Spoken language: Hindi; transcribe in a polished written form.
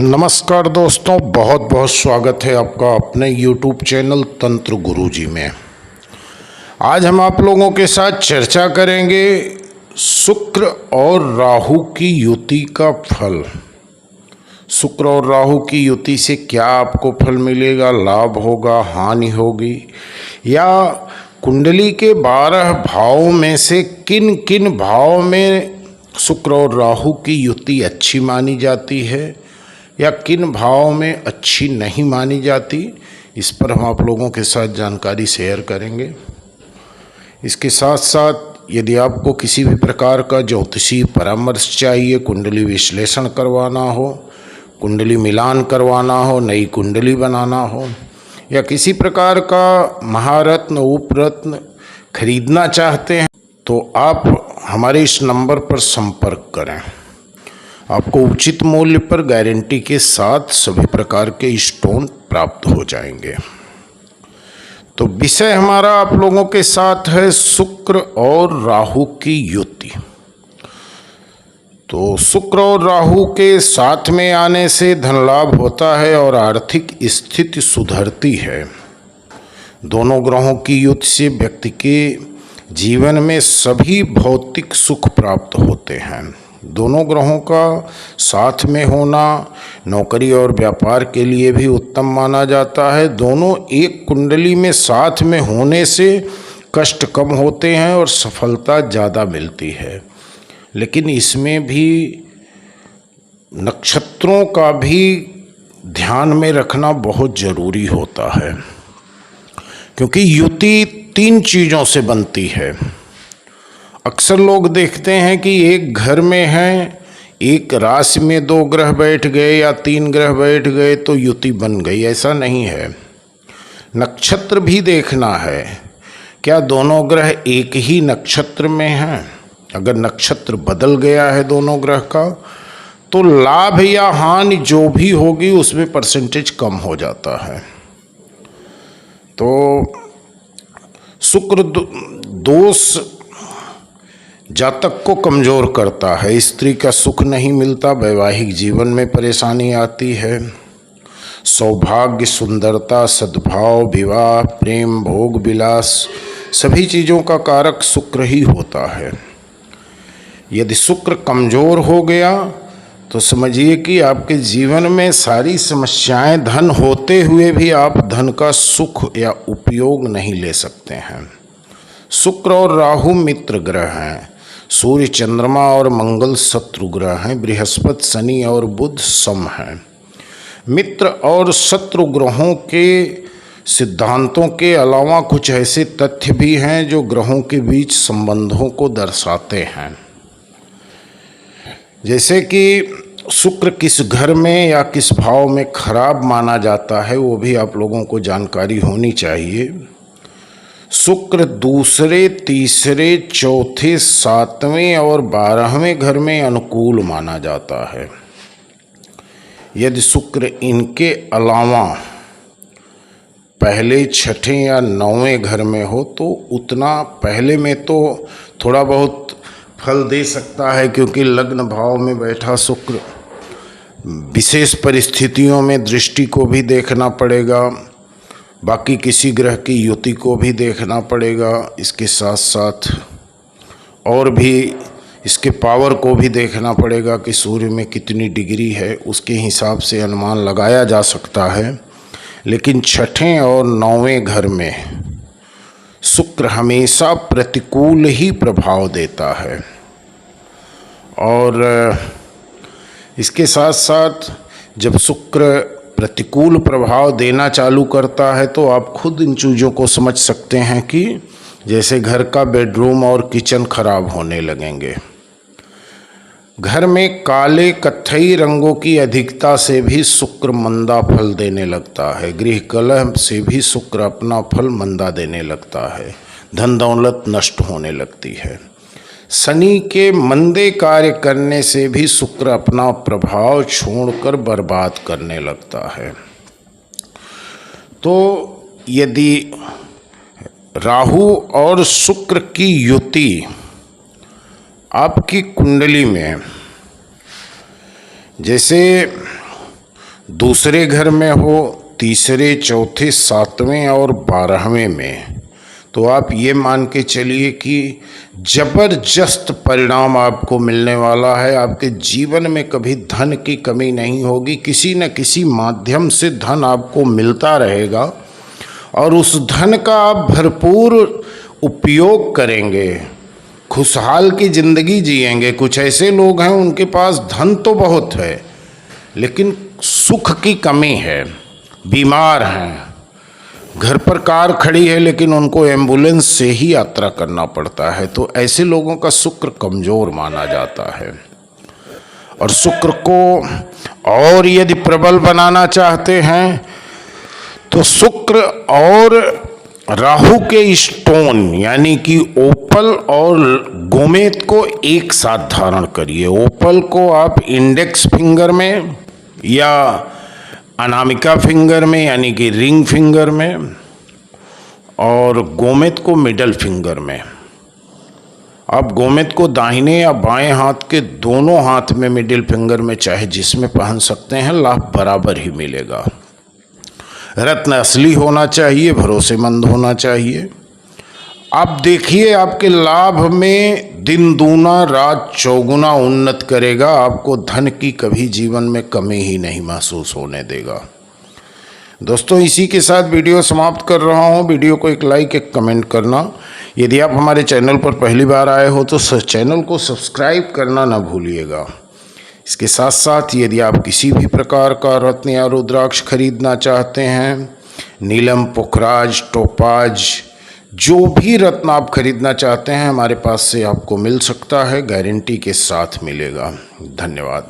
नमस्कार दोस्तों, बहुत बहुत स्वागत है आपका अपने YouTube चैनल तंत्र गुरुजी में। आज हम आप लोगों के साथ चर्चा करेंगे शुक्र और राहु की युति का फल। शुक्र और राहु की युति से क्या आपको फल मिलेगा, लाभ होगा, हानि होगी, या कुंडली के 12 भावों में से किन किन भाव में शुक्र और राहु की युति अच्छी मानी जाती है या किन भावों में अच्छी नहीं मानी जाती, इस पर हम आप लोगों के साथ जानकारी शेयर करेंगे। इसके साथ साथ यदि आपको किसी भी प्रकार का ज्योतिषीय परामर्श चाहिए, कुंडली विश्लेषण करवाना हो, कुंडली मिलान करवाना हो, नई कुंडली बनाना हो, या किसी प्रकार का महारत्न उपरत्न खरीदना चाहते हैं तो आप हमारे इस नंबर पर संपर्क करें। आपको उचित मूल्य पर गारंटी के साथ सभी प्रकार के स्टोन प्राप्त हो जाएंगे। तो विषय हमारा आप लोगों के साथ है शुक्र और राहु की युति। तो शुक्र और राहु के साथ में आने से धन लाभ होता है और आर्थिक स्थिति सुधरती है। दोनों ग्रहों की युति से व्यक्ति के जीवन में सभी भौतिक सुख प्राप्त होते हैं। दोनों ग्रहों का साथ में होना नौकरी और व्यापार के लिए भी उत्तम माना जाता है। दोनों एक कुंडली में साथ में होने से कष्ट कम होते हैं और सफलता ज़्यादा मिलती है। लेकिन इसमें भी नक्षत्रों का भी ध्यान में रखना बहुत ज़रूरी होता है, क्योंकि युति 3 चीज़ों से बनती है। अक्सर लोग देखते हैं कि एक घर में है, एक राशि में 2 ग्रह बैठ गए या 3 ग्रह बैठ गए तो युति बन गई। ऐसा नहीं है। नक्षत्र भी देखना है, क्या दोनों ग्रह एक ही नक्षत्र में हैं। अगर नक्षत्र बदल गया है दोनों ग्रह का तो लाभ या हानि जो भी होगी उसमें परसेंटेज कम हो जाता है। तो शुक्र दोष जातक को कमज़ोर करता है। स्त्री का सुख नहीं मिलता, वैवाहिक जीवन में परेशानी आती है। सौभाग्य, सुंदरता, सद्भाव, विवाह, प्रेम, भोग विलास सभी चीज़ों का कारक शुक्र ही होता है। यदि शुक्र कमज़ोर हो गया तो समझिए कि आपके जीवन में सारी समस्याएं, धन होते हुए भी आप धन का सुख या उपयोग नहीं ले सकते हैं। शुक्र और राहु मित्र ग्रह हैं, सूर्य, चंद्रमा और मंगल शत्रु ग्रह हैं, बृहस्पति, शनि और बुध सम हैं। मित्र और शत्रु ग्रहों के सिद्धांतों के अलावा कुछ ऐसे तथ्य भी हैं जो ग्रहों के बीच संबंधों को दर्शाते हैं। जैसे कि शुक्र किस घर में या किस भाव में खराब माना जाता है, वो भी आप लोगों को जानकारी होनी चाहिए। शुक्र दूसरे, तीसरे, चौथे, 7वें और 12वें घर में अनुकूल माना जाता है। यदि शुक्र इनके अलावा पहले, 6ठे या 9वें घर में हो तो उतना पहले में तो थोड़ा बहुत फल दे सकता है, क्योंकि लग्न भाव में बैठा शुक्र विशेष परिस्थितियों में दृष्टि को भी देखना पड़ेगा, बाकी किसी ग्रह की युति को भी देखना पड़ेगा। इसके साथ साथ और भी इसके पावर को भी देखना पड़ेगा कि सूर्य में कितनी डिग्री है, उसके हिसाब से अनुमान लगाया जा सकता है। लेकिन 6ठे और 9वें घर में शुक्र हमेशा प्रतिकूल ही प्रभाव देता है। और इसके साथ साथ जब शुक्र प्रतिकूल प्रभाव देना चालू करता है तो आप खुद इन चीज़ों को समझ सकते हैं कि जैसे घर का बेडरूम और किचन खराब होने लगेंगे। घर में काले कत्थई रंगों की अधिकता से भी शुक्र मंदा फल देने लगता है। गृह कलह से भी शुक्र अपना फल मंदा देने लगता है। धन दौलत नष्ट होने लगती है। शनि के मंदे कार्य करने से भी शुक्र अपना प्रभाव छोड़कर बर्बाद करने लगता है। तो यदि राहु और शुक्र की युति आपकी कुंडली में, जैसे दूसरे घर में हो, तीसरे, चौथे, सातवें और 12वें में, तो आप ये मान के चलिए कि जबरदस्त परिणाम आपको मिलने वाला है। आपके जीवन में कभी धन की कमी नहीं होगी, किसी न किसी माध्यम से धन आपको मिलता रहेगा और उस धन का आप भरपूर उपयोग करेंगे, खुशहाल की ज़िंदगी जिएंगे। कुछ ऐसे लोग हैं उनके पास धन तो बहुत है लेकिन सुख की कमी है, बीमार हैं, घर पर कार खड़ी है लेकिन उनको एम्बुलेंस से ही यात्रा करना पड़ता है। तो ऐसे लोगों का शुक्र कमज़ोर माना जाता है। और शुक्र को और यदि प्रबल बनाना चाहते हैं तो शुक्र और राहु के स्टोन यानी कि ओपल और गोमेद को एक साथ धारण करिए। ओपल को आप इंडेक्स फिंगर में या अनामिका फिंगर में यानी कि रिंग फिंगर में, और गोमेद को मिडल फिंगर में। आप गोमेद को दाहिने या बाएं हाथ के दोनों हाथ में, मिडिल फिंगर में, चाहे जिसमें पहन सकते हैं, लाभ बराबर ही मिलेगा। रत्न असली होना चाहिए, भरोसेमंद होना चाहिए। आप देखिए आपके लाभ में दिन दूना रात चौगुना उन्नत करेगा। आपको धन की कभी जीवन में कमी ही नहीं महसूस होने देगा। दोस्तों, इसी के साथ वीडियो समाप्त कर रहा हूं। वीडियो को एक लाइक, एक कमेंट करना। यदि आप हमारे चैनल पर पहली बार आए हो तो चैनल को सब्सक्राइब करना ना भूलिएगा। इसके साथ साथ यदि आप किसी भी प्रकार का रत्न या रुद्राक्ष खरीदना चाहते हैं, नीलम, पुखराज, टोपाज, जो भी रत्न आप खरीदना चाहते हैं हमारे पास से आपको मिल सकता है, गारंटी के साथ मिलेगा। धन्यवाद।